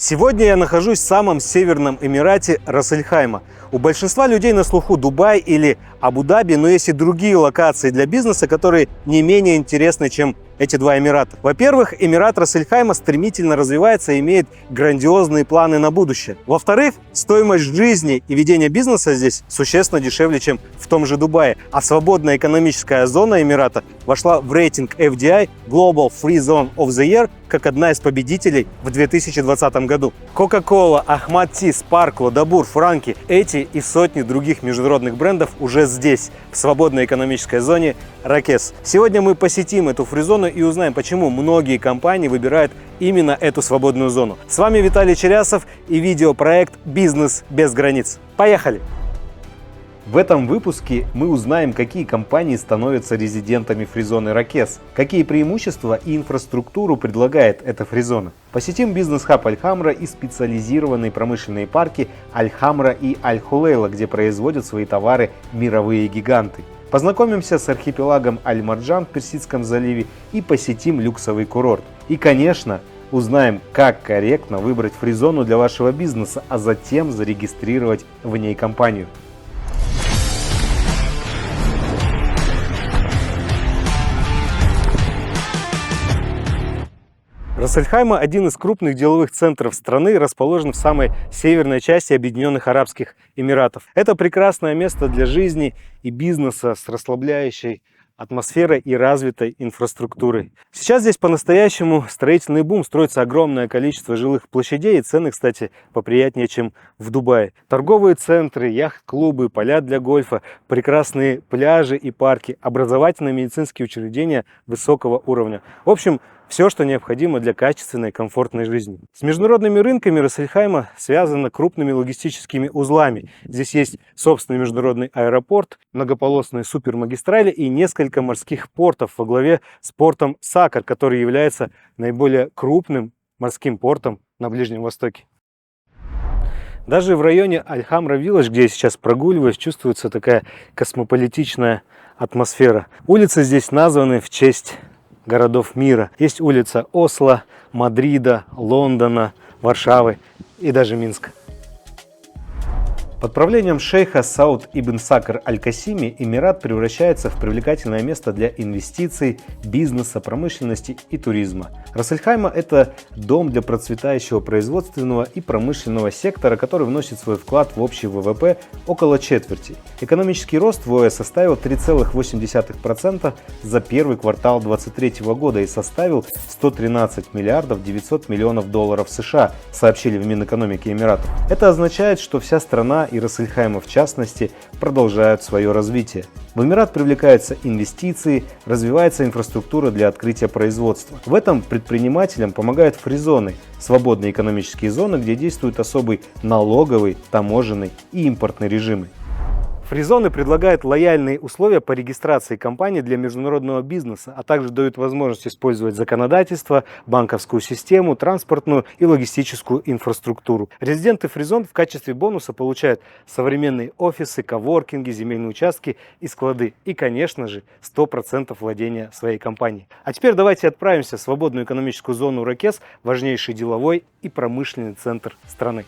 Сегодня я нахожусь в самом северном Эмирате Рас Аль Khаймah. У большинства людей на слуху Дубай или Абу-Даби, но есть и другие локации для бизнеса, которые не менее интересны, чем эти два Эмирата. Во-первых, Эмират Рас Аль Khаймah стремительно развивается и имеет грандиозные планы на будущее. Во-вторых, стоимость жизни и ведения бизнеса здесь существенно дешевле, чем в том же Дубае. А свободная экономическая зона Эмирата вошла в рейтинг FDI Global Free Zone of the Year как одна из победителей в 2020 году. Coca-Cola, Ахмад Ти, Sparklo, Dabur, Франки – эти и сотни других международных брендов уже здесь, в свободной экономической зоне RAKEZ. Сегодня мы посетим эту фризону и узнаем, почему многие компании выбирают именно эту свободную зону. С вами Виталий Чирясов и видеопроект «Бизнес без границ». Поехали! В этом выпуске мы узнаем, какие компании становятся резидентами фризоны RAKEZ, какие преимущества и инфраструктуру предлагает эта фризона. Посетим бизнес-хаб Аль-Хамра и специализированные промышленные парки Аль-Хамра и Аль Hulaylah, где производят свои товары мировые гиганты. Познакомимся с архипелагом Аль-Марджан в Персидском заливе и посетим люксовый курорт. И, конечно, узнаем, как корректно выбрать фризону для вашего бизнеса, а затем зарегистрировать в ней компанию. Рас Аль Khаймah – один из крупных деловых центров страны, расположен в самой северной части Объединенных Арабских Эмиратов. Это прекрасное место для жизни и бизнеса с расслабляющей атмосферой и развитой инфраструктурой. Сейчас здесь по-настоящему строительный бум, строится огромное количество жилых площадей, и цены, кстати, поприятнее, чем в Дубае. Торговые центры, яхт-клубы, поля для гольфа, прекрасные пляжи и парки, образовательные медицинские учреждения высокого уровня. В общем, все, что необходимо для качественной, комфортной жизни. С международными рынками Рас Аль Khаймah связано крупными логистическими узлами. Здесь есть собственный международный аэропорт, многополосные супермагистрали и несколько морских портов во главе с портом Сакар, который является наиболее крупным морским портом на Ближнем Востоке. Даже в районе Аль-Хамра-Вилледж, где я сейчас прогуливаюсь, чувствуется такая космополитичная атмосфера. Улицы здесь названы в честь городов мира. Есть улица Осло, Мадрида, Лондона, Варшавы и даже Минска. Под правлением шейха Сауд ибн Сакр аль-Касими Эмират превращается в привлекательное место для инвестиций, бизнеса, промышленности и туризма. Рас Аль Khаймah – это дом для процветающего производственного и промышленного сектора, который вносит свой вклад в общий ВВП около четверти. Экономический рост в ОЭ составил 3,8% за первый квартал 2023 года и составил 113 миллиардов 900 миллионов долларов США, сообщили в Минэкономике Эмиратов. Это означает, что вся страна и Рас Аль Khаймah в частности продолжают свое развитие. В Эмират привлекаются инвестиции, развивается инфраструктура для открытия производства. В этом предпринимателям помогают фризоны, свободные экономические зоны, где действуют особый налоговый, таможенный и импортный режимы. Фризоны предлагают лояльные условия по регистрации компаний для международного бизнеса, а также дают возможность использовать законодательство, банковскую систему, транспортную и логистическую инфраструктуру. Резиденты фризон в качестве бонуса получают современные офисы, коворкинги, земельные участки и склады. И, конечно же, 100% владения своей компанией. А теперь давайте отправимся в свободную экономическую зону RAKEZ, важнейший деловой и промышленный центр страны.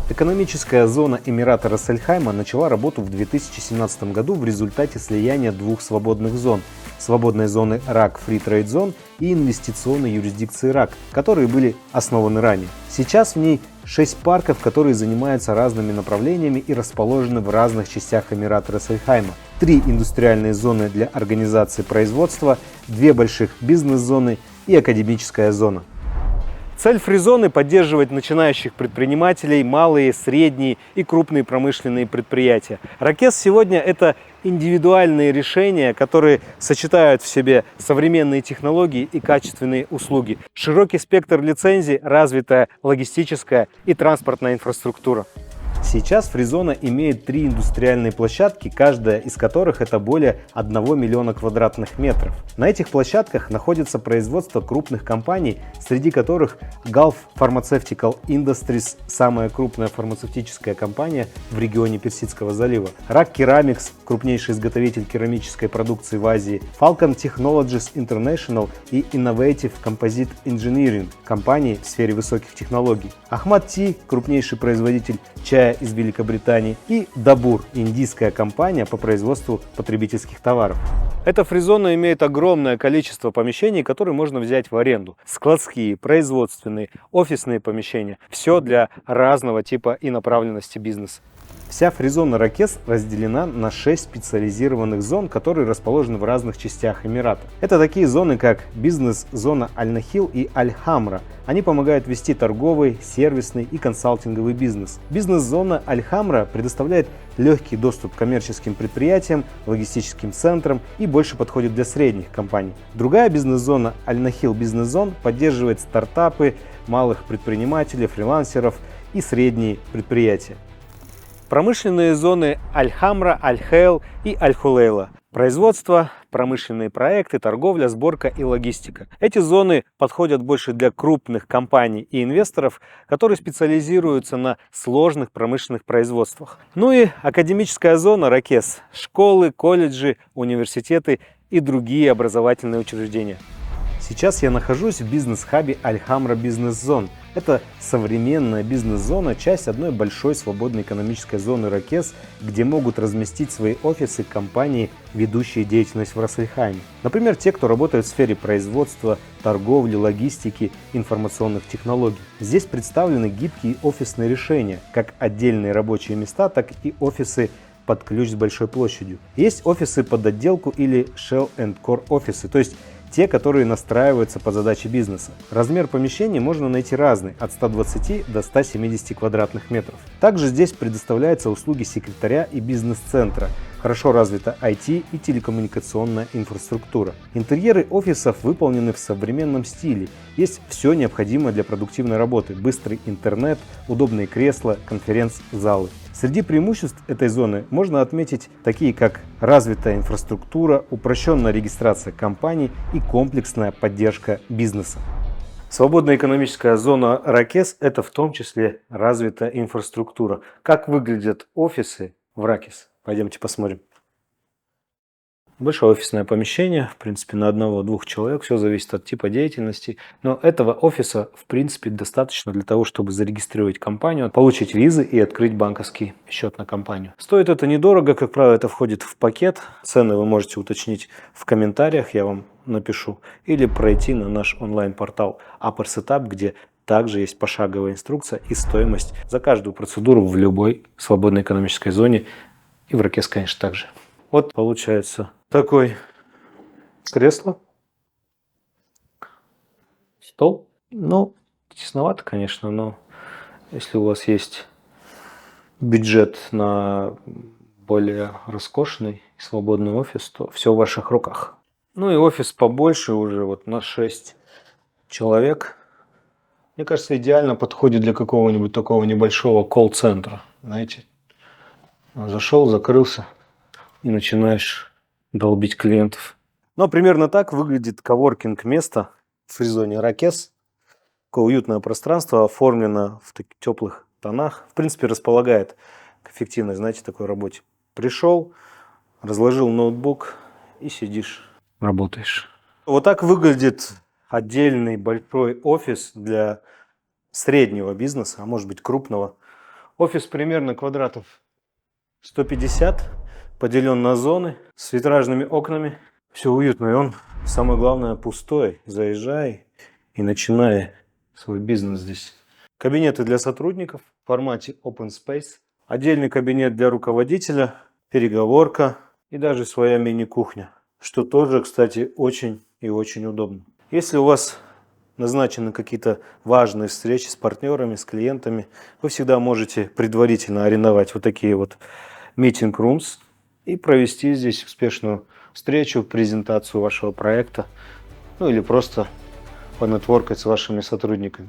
Экономическая зона Эмирата Рас Аль Khаймah начала работу в 2017 году в результате слияния двух свободных зон – свободной зоны RAKEZ Free Zone и инвестиционной юрисдикции RAKEZ, которые были основаны ранее. Сейчас в ней 6 парков, которые занимаются разными направлениями и расположены в разных частях Эмирата Рас Аль Khаймah. 3 индустриальные зоны для организации производства, 2 больших бизнес-зоны и академическая зона. Цель фризоны – поддерживать начинающих предпринимателей, малые, средние и крупные промышленные предприятия. RAKEZ сегодня – это индивидуальные решения, которые сочетают в себе современные технологии и качественные услуги. Широкий спектр лицензий, развитая логистическая и транспортная инфраструктура. Сейчас Фризона имеет 3 индустриальные площадки, каждая из которых это более 1 миллиона квадратных метров. На этих площадках находится производство крупных компаний, среди которых Gulf Pharmaceutical Industries, самая крупная фармацевтическая компания в регионе Персидского залива, RAKEZ Ceramics, крупнейший изготовитель керамической продукции в Азии, Falcon Technologies International и Innovative Composite Engineering, компании в сфере высоких технологий, Ahmad Tea, крупнейший производитель чая из Великобритании, и Dabur, индийская компания по производству потребительских товаров. Эта фризона имеет огромное количество помещений, которые можно взять в аренду. Складские, производственные, офисные помещения. Все для разного типа и направленности бизнеса. Вся фризона RAKEZ разделена на 6 специализированных зон, которые расположены в разных частях Эмирата. Это такие зоны, как бизнес-зона Аль-Нахил и Аль-Хамра. Они помогают вести торговый, сервисный и консалтинговый бизнес. Бизнес-зона Аль-Хамра предоставляет легкий доступ к коммерческим предприятиям, логистическим центрам и больше подходит для средних компаний. Другая бизнес-зона Аль-Нахил бизнес-зон поддерживает стартапы, малых предпринимателей, фрилансеров и средние предприятия. Промышленные зоны Аль-Хамра, Аль-Hayl и Аль Hulaylah. Производство, промышленные проекты, торговля, сборка и логистика. Эти зоны подходят больше для крупных компаний и инвесторов, которые специализируются на сложных промышленных производствах. Ну и академическая зона RAKEZ. Школы, колледжи, университеты и другие образовательные учреждения. Сейчас я нахожусь в бизнес-хабе Аль-Хамра бизнес-зон. Это современная бизнес-зона, часть одной большой свободной экономической зоны RAKEZ, где могут разместить свои офисы компании, ведущие деятельность в Ras Al Khaimah. Например, те, кто работает в сфере производства, торговли, логистики, информационных технологий. Здесь представлены гибкие офисные решения, как отдельные рабочие места, так и офисы под ключ с большой площадью. Есть офисы под отделку или shell and core офисы, то есть те, которые настраиваются под задачи бизнеса. Размер помещений можно найти разный, от 120 до 170 квадратных метров. Также здесь предоставляются услуги секретаря и бизнес-центра. Хорошо развита IT и телекоммуникационная инфраструктура. Интерьеры офисов выполнены в современном стиле. Есть все необходимое для продуктивной работы. Быстрый интернет, удобные кресла, конференц-залы. Среди преимуществ этой зоны можно отметить такие, как развитая инфраструктура, упрощенная регистрация компаний и комплексная поддержка бизнеса. Свободная экономическая зона RAKEZ – это в том числе развитая инфраструктура. Как выглядят офисы в RAKEZ? Пойдемте посмотрим. Большое офисное помещение, в принципе, на 1-2 человек, все зависит от типа деятельности. Но этого офиса, в принципе, достаточно для того, чтобы зарегистрировать компанию, получить визы и открыть банковский счет на компанию. Стоит это недорого, как правило, это входит в пакет. Цены вы можете уточнить в комментариях, я вам напишу. Или пройти на наш онлайн-портал Upper Setup, где также есть пошаговая инструкция и стоимость за каждую процедуру в любой свободной экономической зоне. И в RAKEZ, конечно, также. Вот получается такой кресло, стол. Ну, тесновато, конечно, но если у вас есть бюджет на более роскошный и свободный офис, то все в ваших руках. Ну и офис побольше уже, вот на 6 человек. Мне кажется, идеально подходит для какого-нибудь такого небольшого колл-центра. Знаете, зашел, закрылся и начинаешь долбить клиентов. Но примерно так выглядит коворкинг-место в фризоне RAKEZ. Такое уютное пространство, оформлено в таких теплых тонах. В принципе, располагает к эффективной, знаете, такой работе. Пришел, разложил ноутбук и сидишь, работаешь. Вот так выглядит отдельный большой офис для среднего бизнеса, а может быть крупного. Офис примерно квадратов 150, поделен на зоны с витражными окнами. Все уютно, и он, самое главное, пустой. Заезжай и начинай свой бизнес здесь. Кабинеты для сотрудников в формате Open Space. Отдельный кабинет для руководителя, переговорка и даже своя мини-кухня. Что тоже, кстати, очень и очень удобно. Если у вас назначены какие-то важные встречи с партнерами, с клиентами, вы всегда можете предварительно арендовать вот такие вот meeting rooms и провести здесь успешную встречу, презентацию вашего проекта, ну или просто понетворкать с вашими сотрудниками.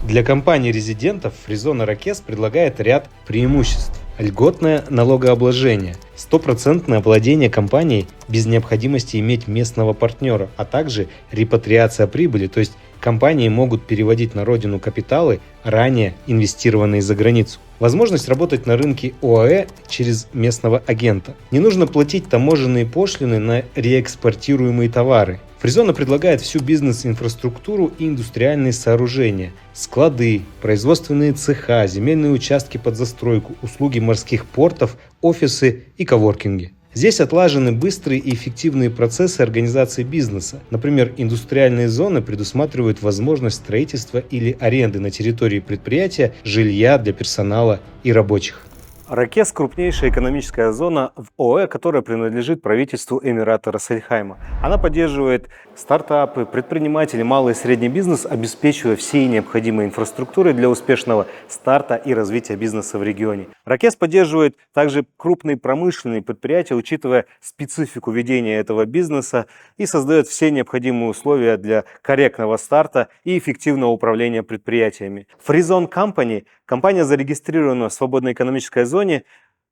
Для компаний-резидентов Фризона RAKEZ предлагает ряд преимуществ. Льготное налогообложение, стопроцентное владение компанией без необходимости иметь местного партнера, а также репатриация прибыли, то есть компании могут переводить на родину капиталы, ранее инвестированные за границу. Возможность работать на рынке ОАЭ через местного агента. Не нужно платить таможенные пошлины на реэкспортируемые товары. Фризона предлагает всю бизнес-инфраструктуру и индустриальные сооружения, склады, производственные цеха, земельные участки под застройку, услуги морских портов, офисы и коворкинги. Здесь отлажены быстрые и эффективные процессы организации бизнеса. Например, индустриальные зоны предусматривают возможность строительства или аренды на территории предприятия жилья для персонала и рабочих. RAKEZ – крупнейшая экономическая зона в ОАЭ, которая принадлежит правительству Эмирата Рас Аль Khаймah. Она поддерживает стартапы, предприниматели, малый и средний бизнес, обеспечивая всей необходимой инфраструктурой для успешного старта и развития бизнеса в регионе. RAKEZ поддерживает также крупные промышленные предприятия, учитывая специфику ведения этого бизнеса, и создает все необходимые условия для корректного старта и эффективного управления предприятиями. Фризон компании, компания, зарегистрированная в свободной экономической зоне,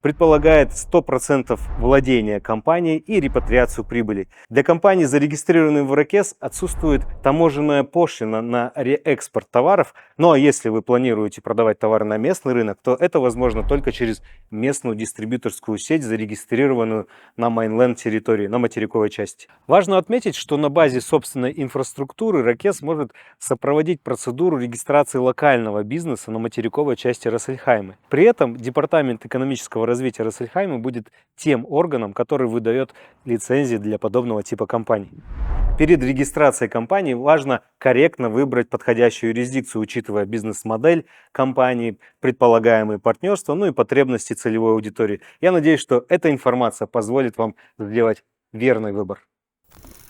предполагает 100% владения компанией и репатриацию прибыли. Для компаний, зарегистрированных в RAKEZ, отсутствует таможенная пошлина на реэкспорт товаров. Ну а если вы планируете продавать товары на местный рынок, то это возможно только через местную дистрибьюторскую сеть, зарегистрированную на майнленд территории, на материковой части. Важно отметить, что на базе собственной инфраструктуры RAKEZ может сопроводить процедуру регистрации локального бизнеса на материковой части Рас Аль Khаймah. При этом Департамент экономического развития Ras Al Khaimah будет тем органом, который выдает лицензии для подобного типа компаний. Перед регистрацией компании важно корректно выбрать подходящую юрисдикцию, учитывая бизнес-модель компании, предполагаемые партнерства, ну и потребности целевой аудитории. Я надеюсь, что эта информация позволит вам сделать верный выбор.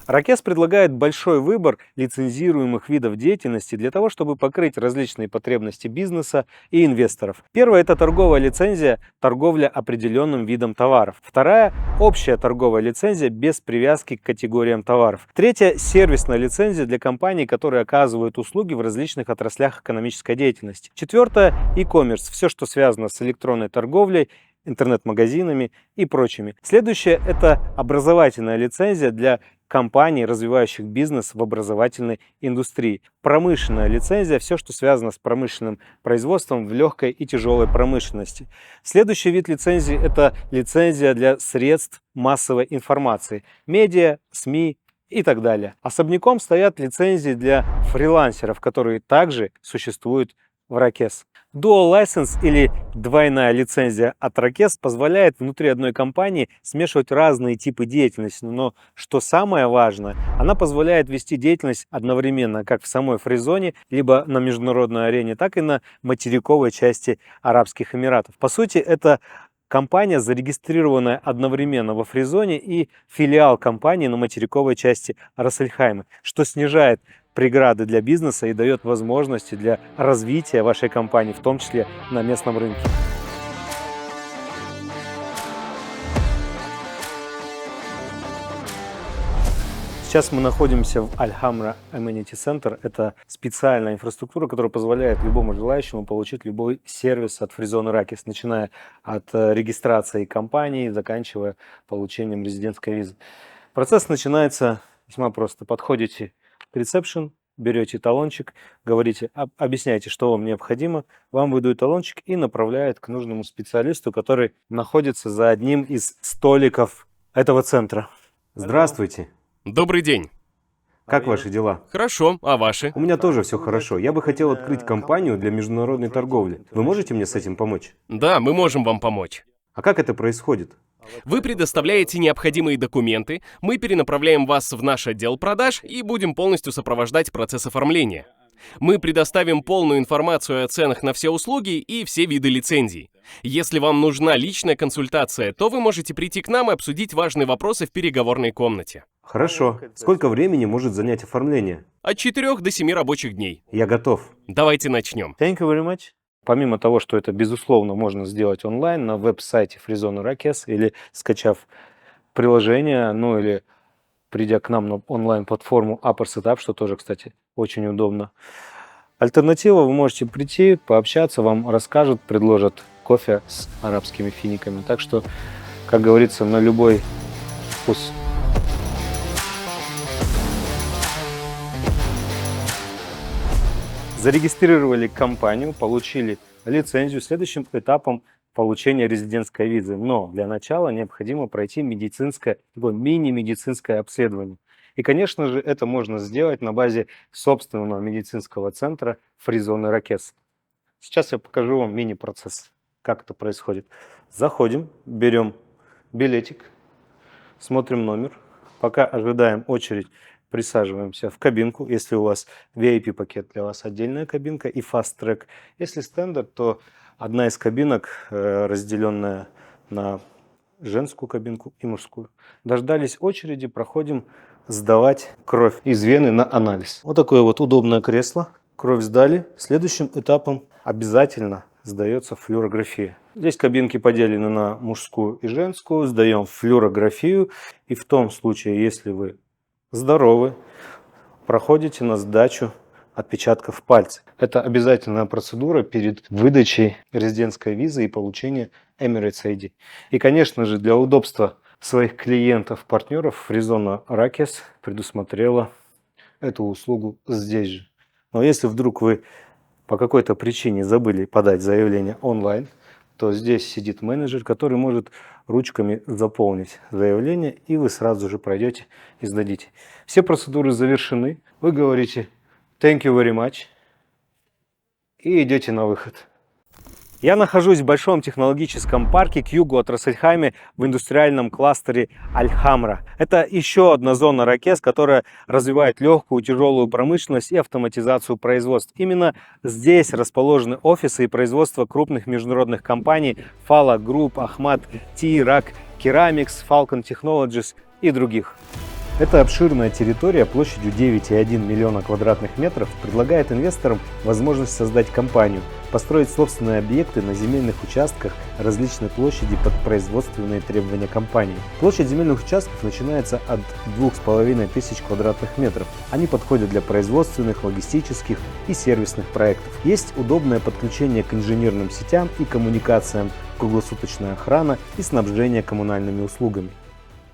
RAKEZ предлагает большой выбор лицензируемых видов деятельности для того, чтобы покрыть различные потребности бизнеса и инвесторов. Первая – это торговая лицензия, торговля определенным видом товаров. Вторая – общая торговая лицензия без привязки к категориям товаров. Третья – сервисная лицензия для компаний, которые оказывают услуги в различных отраслях экономической деятельности. Четвертая – e-commerce, все, что связано с электронной торговлей, интернет-магазинами и прочими. Следующее – это образовательная лицензия для компаний, развивающих бизнес в образовательной индустрии. Промышленная лицензия – все, что связано с промышленным производством в легкой и тяжелой промышленности. Следующий вид лицензии – это лицензия для средств массовой информации, медиа, СМИ и так далее. Особняком стоят лицензии для фрилансеров, которые также существуют в RAKEZ. Dual License или двойная лицензия от RAKEZ позволяет внутри одной компании смешивать разные типы деятельности, но что самое важное, она позволяет вести деятельность одновременно как в самой фризоне, либо на международной арене, так и на материковой части Арабских Эмиратов. По сути, это компания, зарегистрированная одновременно во фризоне, и филиал компании на материковой части Рас Аль Khаймah, что снижает преграды для бизнеса и дает возможности для развития вашей компании, в том числе на местном рынке. Сейчас мы находимся в Hamra Amenity Center. Это специальная инфраструктура, которая позволяет любому желающему получить любой сервис от Фризона RAKEZ, начиная от регистрации компании, заканчивая получением резидентской визы. Процесс начинается весьма просто. Подходите к ресепшн, берете талончик, говорите, объясняете, что вам необходимо, вам выдают талончик и направляют к нужному специалисту, который находится за одним из столиков этого центра. Здравствуйте. Добрый день. Как ваши дела? Хорошо, а ваши? У меня тоже все хорошо. Я бы хотел открыть компанию для международной торговли. Вы можете мне с этим помочь? Да, мы можем вам помочь. А как это происходит? Вы предоставляете необходимые документы, мы перенаправляем вас в наш отдел продаж и будем полностью сопровождать процесс оформления. Мы предоставим полную информацию о ценах на все услуги и все виды лицензий. Если вам нужна личная консультация, то вы можете прийти к нам и обсудить важные вопросы в переговорной комнате. Хорошо. Сколько времени может занять оформление? От 4 до 7 рабочих дней. Я готов. Давайте начнем. Thank you very much. Помимо того, что это, безусловно, можно сделать онлайн на веб-сайте Фризона RAKEZ или скачав приложение, ну или придя к нам на онлайн-платформу Upper Setup, что тоже, кстати, очень удобно. Альтернатива, вы можете прийти, пообщаться, вам расскажут, предложат кофе с арабскими финиками. Так что, как говорится, на любой вкус. Зарегистрировали компанию, получили лицензию. Следующим этапом получения резидентской визы. Но для начала необходимо пройти медицинское, мини-медицинское обследование. И, конечно же, это можно сделать на базе собственного медицинского центра Фризоны RAKEZ. Сейчас я покажу вам мини-процесс, как это происходит. Заходим, берем билетик, смотрим номер. Пока ожидаем очередь, присаживаемся в кабинку. Если у вас VIP-пакет, для вас отдельная кабинка и Fast Track. Если стандарт, то одна из кабинок, разделенная на женскую кабинку и мужскую. Дождались очереди, проходим сдавать кровь из вены на анализ. Вот такое вот удобное кресло. Кровь сдали. Следующим этапом обязательно сдается флюорография. Здесь кабинки поделены на мужскую и женскую. Сдаем флюорографию. И в том случае, если вы здоровы, проходите на сдачу отпечатков пальцев. Это обязательная процедура перед выдачей резидентской визы и получением Emirates ID. И, конечно же, для удобства своих клиентов, партнеров, Фризона RAKEZ предусмотрела эту услугу здесь же. Но если вдруг вы по какой-то причине забыли подать заявление онлайн, то здесь сидит менеджер, который может ручками заполнить заявление, и вы сразу же пройдете и сдадите. Все процедуры завершены. Вы говорите «Thank you very much» и идете на выход. Я нахожусь в большом технологическом парке к югу от Ras Al Khaimah в индустриальном кластере Аль-Хамра. Это еще одна зона RAKEZ, которая развивает легкую, тяжелую промышленность и автоматизацию производств. Именно здесь расположены офисы и производства крупных международных компаний Fala Group, Ahmad Tea, RAK Ceramics, Falcon Technologies и других. Эта обширная территория площадью 9,1 миллиона квадратных метров предлагает инвесторам возможность создать компанию, построить собственные объекты на земельных участках различной площади под производственные требования компании. Площадь земельных участков начинается от 2500 квадратных метров. Они подходят для производственных, логистических и сервисных проектов. Есть удобное подключение к инженерным сетям и коммуникациям, круглосуточная охрана и снабжение коммунальными услугами.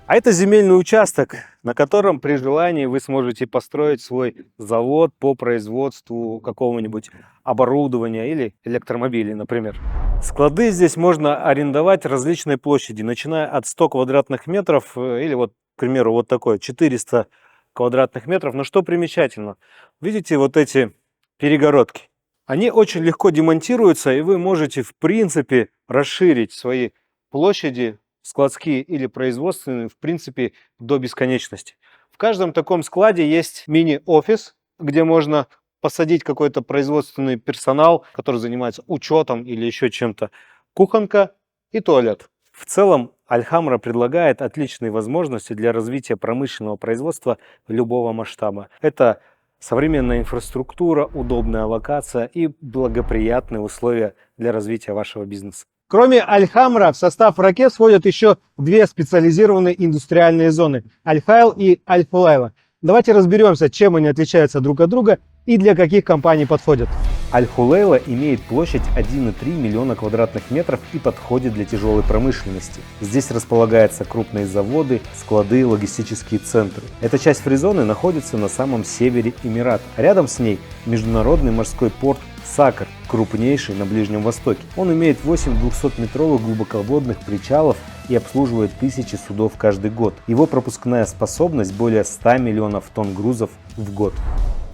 А это земельный участок, на котором при желании вы сможете построить свой завод по производству какого-нибудь оборудования или электромобилей, например. Склады здесь можно арендовать различной площади, начиная от 100 квадратных метров или вот, к примеру, вот такой 400 квадратных метров. Но что примечательно, видите вот эти перегородки? Они очень легко демонтируются, и вы можете, в принципе, расширить свои площади, складские или производственные, в принципе, до бесконечности. В каждом таком складе есть мини-офис, где можно посадить какой-то производственный персонал, который занимается учетом или еще чем-то, кухонка и туалет. В целом, Аль-Хамра предлагает отличные возможности для развития промышленного производства любого масштаба. Это современная инфраструктура, удобная локация и благоприятные условия для развития вашего бизнеса. Кроме Аль-Хамра, в состав RAKEZ входят еще две специализированные индустриальные зоны – Аль-Hayl и Аль Hulaylah. Давайте разберемся, чем они отличаются друг от друга и для каких компаний подходят. Аль Hulaylah имеет площадь 1,3 миллиона квадратных метров и подходит для тяжелой промышленности. Здесь располагаются крупные заводы, склады, логистические центры. Эта часть фризоны находится на самом севере Эмирата. Рядом с ней международный морской порт Сакр, крупнейший на Ближнем Востоке. Он имеет 8 200-метровых глубоководных причалов и обслуживает тысячи судов каждый год. Его пропускная способность более 100 миллионов тонн грузов в год.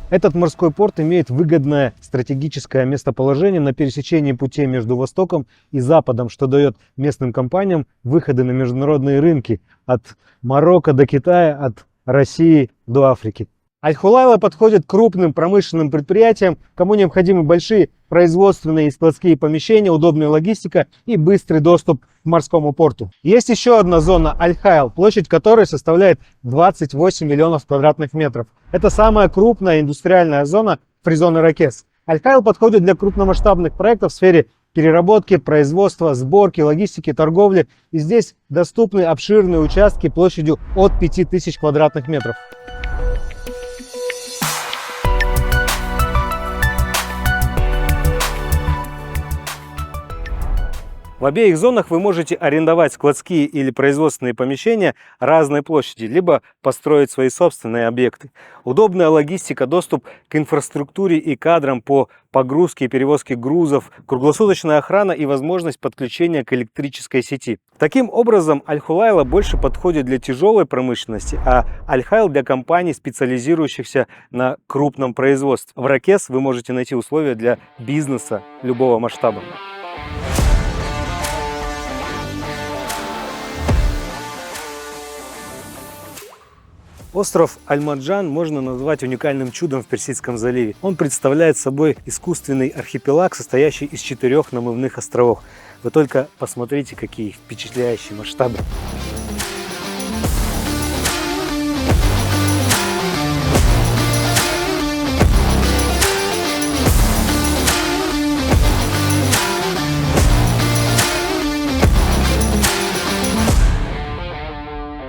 Этот морской порт имеет выгодное стратегическое местоположение на пересечении путей между Востоком и Западом, что дает местным компаниям выходы на международные рынки от Марокко до Китая, от России до Африки. Аль Hulaylah подходит к крупным промышленным предприятиям, кому необходимы большие производственные и складские помещения, удобная логистика и быстрый доступ к морскому порту. Есть еще одна зона Аль-Hayl, площадь которой составляет 28 миллионов квадратных метров. Это самая крупная индустриальная зона Фризоны RAKEZ. Аль-Hayl подходит для крупномасштабных проектов в сфере переработки, производства, сборки, логистики, торговли. И здесь доступны обширные участки площадью от 5000 квадратных метров. В обеих зонах вы можете арендовать складские или производственные помещения разной площади, либо построить свои собственные объекты. Удобная логистика, доступ к инфраструктуре и кадрам по погрузке и перевозке грузов, круглосуточная охрана и возможность подключения к электрической сети. Таким образом, Аль Хулайла больше подходит для тяжелой промышленности, а Аль Хайл для компаний, специализирующихся на крупном производстве. В RAKEZ вы можете найти условия для бизнеса любого масштаба. Остров Аль-Марджан можно назвать уникальным чудом в Персидском заливе. Он представляет собой искусственный архипелаг, состоящий из 4 намывных островов. Вы только посмотрите, какие впечатляющие масштабы.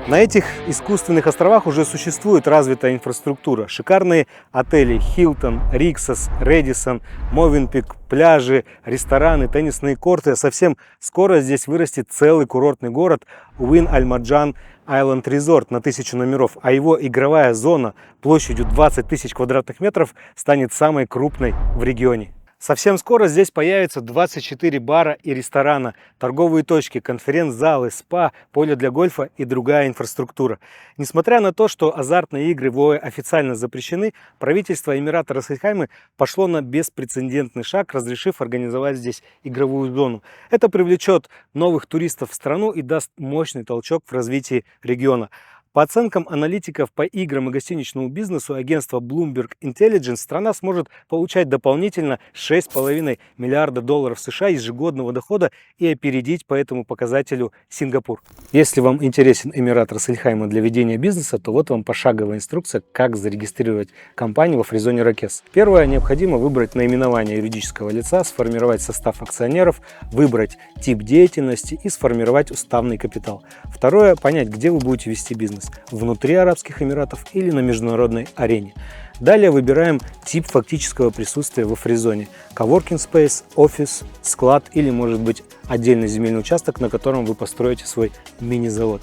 На этих искусственных островах уже существует развитая инфраструктура. Шикарные отели Hilton, RAKEZ, Radisson, Movenpick, пляжи, рестораны, теннисные корты. Совсем скоро здесь вырастет целый курортный город Win Al Island Resort на 1000 номеров, а его игровая зона площадью 20 тысяч квадратных метров станет самой крупной в регионе. Совсем скоро здесь появятся 24 бара и ресторана, торговые точки, конференц-залы, спа, поле для гольфа и другая инфраструктура. Несмотря на то, что азартные игры в ОАЭ официально запрещены, правительство Эмирата Рас Аль Khaiмah пошло на беспрецедентный шаг, разрешив организовать здесь игровую зону. Это привлечет новых туристов в страну и даст мощный толчок в развитии региона. По оценкам аналитиков по играм и гостиничному бизнесу агентства Bloomberg Intelligence, страна сможет получать дополнительно $6,5 миллиарда США ежегодного дохода и опередить по этому показателю Сингапур. Если вам интересен Эмират Рас Аль Khaiмah для ведения бизнеса, то вот вам пошаговая инструкция, как зарегистрировать компанию во фризоне RAKEZ. Первое, необходимо выбрать наименование юридического лица, сформировать состав акционеров, выбрать тип деятельности и сформировать уставный капитал. Второе, понять, где вы будете вести бизнес. Внутри Арабских Эмиратов или на международной арене. Далее выбираем тип фактического присутствия во фризоне. Coworking space, офис, склад или, может быть, отдельный земельный участок, на котором вы построите свой мини-завод.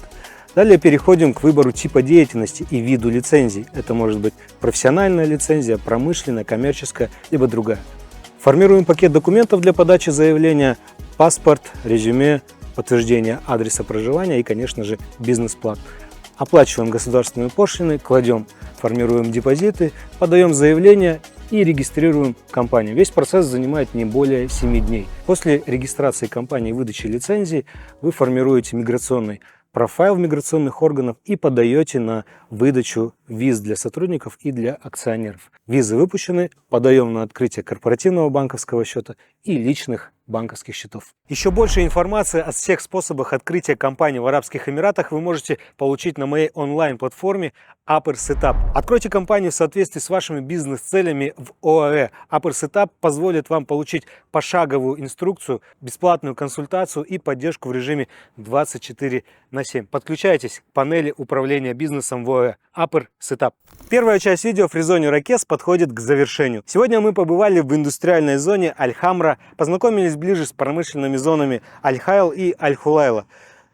Далее переходим к выбору типа деятельности и виду лицензий. Это может быть профессиональная лицензия, промышленная, коммерческая, либо другая. Формируем пакет документов для подачи заявления, паспорт, резюме, подтверждение адреса проживания и, конечно же, бизнес-план. Оплачиваем государственные пошлины, формируем депозиты, подаем заявление и регистрируем компанию. Весь процесс занимает не более 7 дней. После регистрации компании и выдачи лицензии вы формируете миграционный профайл в миграционных органах и подаете на выдачу виз для сотрудников и для акционеров. Визы выпущены, подаем на открытие корпоративного банковского счета и личных банковских счетов. Еще больше информации о всех способах открытия компании в Арабских Эмиратах вы можете получить на моей онлайн-платформе Upper Setup. Откройте компанию в соответствии с вашими бизнес-целями в ОАЭ. Upper Setup позволит вам получить пошаговую инструкцию, бесплатную консультацию и поддержку в режиме 24/7. Подключайтесь к панели управления бизнесом в ОАЭ. Upper Setup. Первая часть видео в фризоне RAKEZ подходит к завершению. Сегодня мы побывали в индустриальной зоне Аль-Хамра, познакомились ближе с промышленными зонами Аль-Хайл и Аль Hulaylah.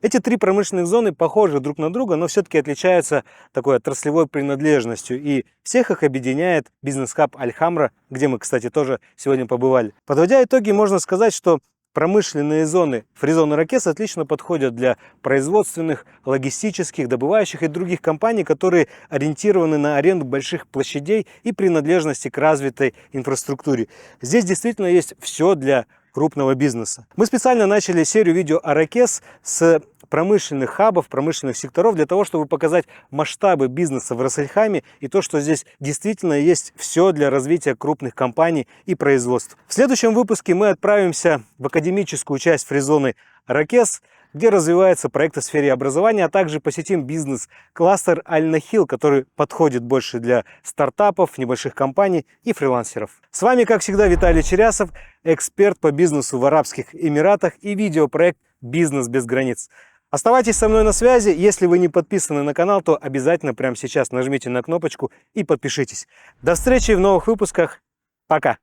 Эти 3 промышленных зоны похожи друг на друга, но все-таки отличаются такой отраслевой принадлежностью. И всех их объединяет бизнес-хаб Аль-Хамра, где мы, кстати, тоже сегодня побывали. Подводя итоги, можно сказать, что промышленные зоны фризона RAKEZ отлично подходят для производственных, логистических, добывающих и других компаний, которые ориентированы на аренду больших площадей и принадлежности к развитой инфраструктуре. Здесь действительно есть все для крупного бизнеса. Мы специально начали серию видео о RAKEZ с промышленных хабов, промышленных секторов, для того, чтобы показать масштабы бизнеса в Рас Аль Khaiмah и то, что здесь действительно есть все для развития крупных компаний и производств. В следующем выпуске мы отправимся в академическую часть фризоны RAKEZ, где развиваются проекты в сфере образования, а также посетим бизнес-кластер Аль-Нахил, который подходит больше для стартапов, небольших компаний и фрилансеров. С вами, как всегда, Виталий Чирясов, эксперт по бизнесу в Арабских Эмиратах и видеопроект «Бизнес без границ». Оставайтесь со мной на связи. Если вы не подписаны на канал, то обязательно прямо сейчас нажмите на кнопочку и подпишитесь. До встречи в новых выпусках. Пока!